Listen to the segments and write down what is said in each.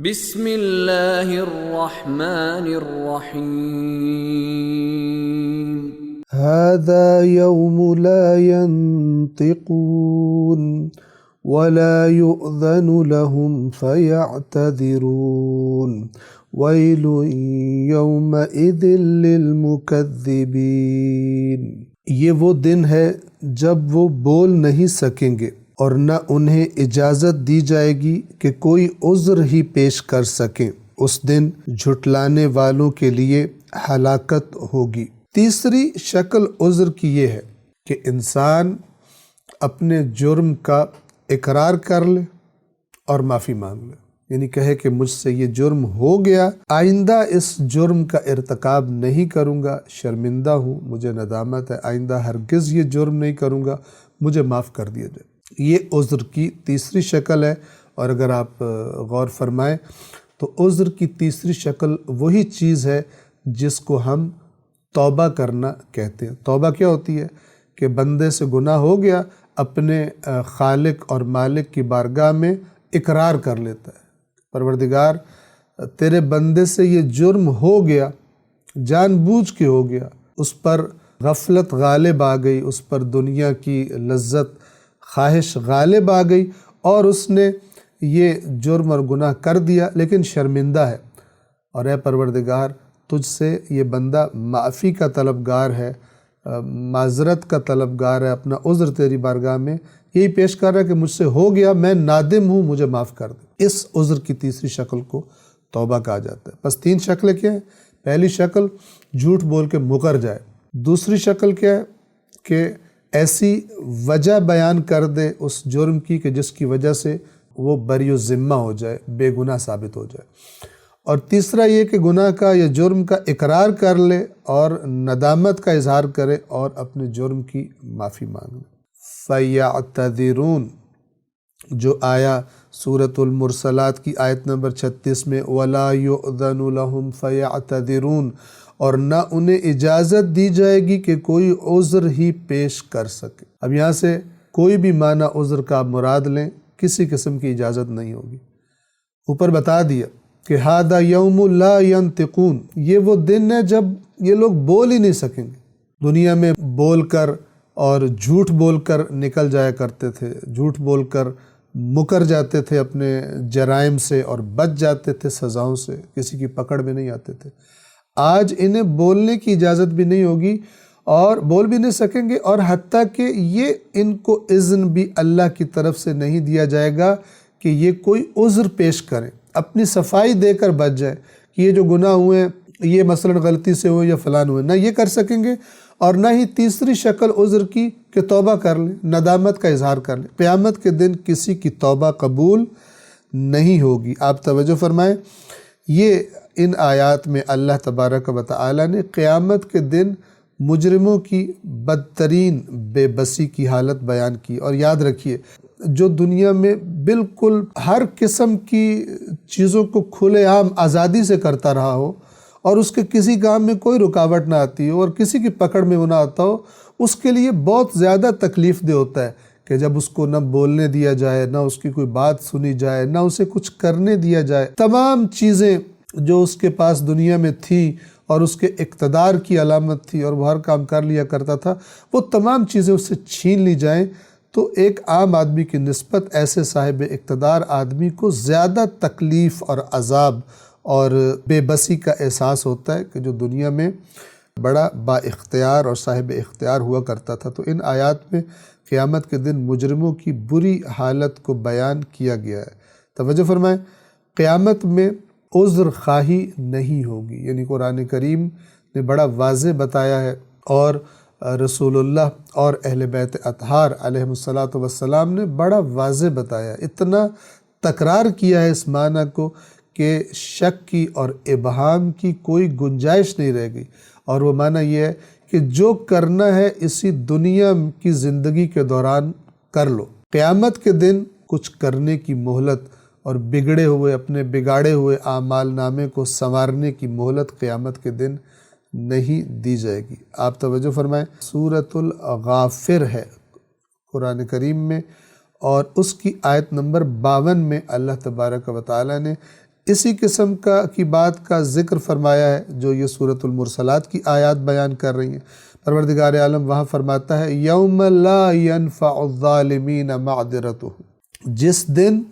بسم اللہ الرحمن الرحیم هذا يوم لا ينطقون ولا يؤذن لهم فيعتذرون ويل يومئذ للمكذبين۔ یہ وہ دن ہے جب وہ بول نہیں سکیں گے اور نہ انہیں اجازت دی جائے گی کہ کوئی عذر ہی پیش کر سکیں۔ اس دن جھٹلانے والوں کے لیے ہلاکت ہوگی۔ تیسری شکل عذر کی یہ ہے کہ انسان اپنے جرم کا اقرار کر لے اور معافی مانگ لے، یعنی کہے کہ مجھ سے یہ جرم ہو گیا، آئندہ اس جرم کا ارتکاب نہیں کروں گا، شرمندہ ہوں، مجھے ندامت ہے، آئندہ ہرگز یہ جرم نہیں کروں گا، مجھے معاف کر دیا جائے۔ یہ عذر کی تیسری شکل ہے، اور اگر آپ غور فرمائیں تو عذر کی تیسری شکل وہی چیز ہے جس کو ہم توبہ کرنا کہتے ہیں۔ توبہ کیا ہوتی ہے؟ کہ بندے سے گناہ ہو گیا، اپنے خالق اور مالک کی بارگاہ میں اقرار کر لیتا ہے، پروردگار تیرے بندے سے یہ جرم ہو گیا، جان بوجھ کے ہو گیا، اس پر غفلت غالب آ گئی، اس پر دنیا کی لذت خواہش غالب آ گئی اور اس نے یہ جرم اور گناہ کر دیا، لیکن شرمندہ ہے، اور اے پروردگار تجھ سے یہ بندہ معافی کا طلبگار ہے، معذرت کا طلبگار ہے، اپنا عذر تیری بارگاہ میں یہی پیش کر رہا ہے کہ مجھ سے ہو گیا، میں نادم ہوں، مجھے معاف کر دے۔ اس عذر کی تیسری شکل کو توبہ کہا جاتا ہے۔ بس تین شکلیں کیا ہیں؟ پہلی شکل جھوٹ بول کے مکر جائے، دوسری شکل کیا ہے کہ ایسی وجہ بیان کر دے اس جرم کی کہ جس کی وجہ سے وہ بری الذمہ ہو جائے، بے گناہ ثابت ہو جائے، اور تیسرا یہ کہ گناہ کا یا جرم کا اقرار کر لے اور ندامت کا اظہار کرے اور اپنے جرم کی معافی مانگ لے۔ فَيَعْتَذِرُونَ جو آیا سورۃ المرسلات کی آیت نمبر 36 میں وَلَا يُؤْذَنُ لَهُمْ فَيَعْتَذِرُونَ، اور نہ انہیں اجازت دی جائے گی کہ کوئی عذر ہی پیش کر سکے۔ اب یہاں سے کوئی بھی معنی عذر کا مراد لیں، کسی قسم کی اجازت نہیں ہوگی۔ اوپر بتا دیا کہ ہَذَا يَوْمُ لَا يَنْطِقُونَ، یہ وہ دن ہے جب یہ لوگ بول ہی نہیں سکیں گے۔ دنیا میں بول کر اور جھوٹ بول کر نکل جایا کرتے تھے، جھوٹ بول کر مکر جاتے تھے اپنے جرائم سے اور بچ جاتے تھے سزاؤں سے، کسی کی پکڑ میں نہیں آتے تھے۔ آج انہیں بولنے کی اجازت بھی نہیں ہوگی اور بول بھی نہیں سکیں گے، اور حتیٰ کہ یہ ان کو اذن بھی اللہ کی طرف سے نہیں دیا جائے گا کہ یہ کوئی عذر پیش کریں، اپنی صفائی دے کر بچ جائے کہ یہ جو گناہ ہوئے ہیں یہ مثلا غلطی سے ہوئے یا فلان ہوئے، نہ یہ کر سکیں گے، اور نہ ہی تیسری شکل عذر کی کہ توبہ کر لیں، ندامت کا اظہار کر لیں۔ قیامت کے دن کسی کی توبہ قبول نہیں ہوگی۔ آپ توجہ فرمائیں، یہ ان آیات میں اللہ تبارک و تعالی نے قیامت کے دن مجرموں کی بدترین بے بسی کی حالت بیان کی۔ اور یاد رکھیے، جو دنیا میں بالکل ہر قسم کی چیزوں کو کھلے عام آزادی سے کرتا رہا ہو اور اس کے کسی کام میں کوئی رکاوٹ نہ آتی ہو اور کسی کی پکڑ میں وہ نہ آتا ہو، اس کے لیے بہت زیادہ تکلیف دہ ہوتا ہے کہ جب اس کو نہ بولنے دیا جائے، نہ اس کی کوئی بات سنی جائے، نہ اسے کچھ کرنے دیا جائے، تمام چیزیں جو اس کے پاس دنیا میں تھی اور اس کے اقتدار کی علامت تھی اور وہ ہر کام کر لیا کرتا تھا، وہ تمام چیزیں اس سے چھین لی جائیں، تو ایک عام آدمی کی نسبت ایسے صاحب اقتدار آدمی کو زیادہ تکلیف اور عذاب اور بے بسی کا احساس ہوتا ہے کہ جو دنیا میں بڑا با اختیار اور صاحب اختیار ہوا کرتا تھا۔ تو ان آیات میں قیامت کے دن مجرموں کی بری حالت کو بیان کیا گیا ہے۔ توجہ فرمائیں، قیامت میں عذر خواہی نہیں ہوگی، یعنی قرآن کریم نے بڑا واضح بتایا ہے، اور رسول اللہ اور اہل بیت اطہار علیہ السلام نے بڑا واضح بتایا ہے، اتنا تکرار کیا ہے اس معنی کو کہ شک کی اور ابہام کی کوئی گنجائش نہیں رہ گئی، اور وہ معنی یہ ہے کہ جو کرنا ہے اسی دنیا کی زندگی کے دوران کر لو، قیامت کے دن کچھ کرنے کی مہلت اور بگڑے ہوئے اپنے بگاڑے ہوئے اعمال نامے کو سنوارنے کی مہلت قیامت کے دن نہیں دی جائے گی۔ آپ توجہ فرمائیں، سورۃ الغافر ہے قرآن کریم میں، اور اس کی آیت نمبر 52 میں اللہ تبارک و تعالی نے اسی قسم کی بات کا ذکر فرمایا ہے جو یہ سورۃ المرسلات کی آیات بیان کر رہی ہیں۔ پروردگار عالم وہاں فرماتا ہے یوم لا ينفع الظالمین معذرتہم، جس دن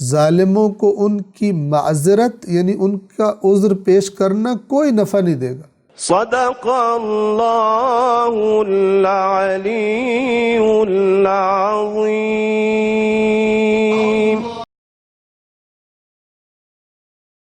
ظالموں کو ان کی معذرت یعنی ان کا عذر پیش کرنا کوئی نفع نہیں دے گا۔ صدق اللہ العلی العظیم۔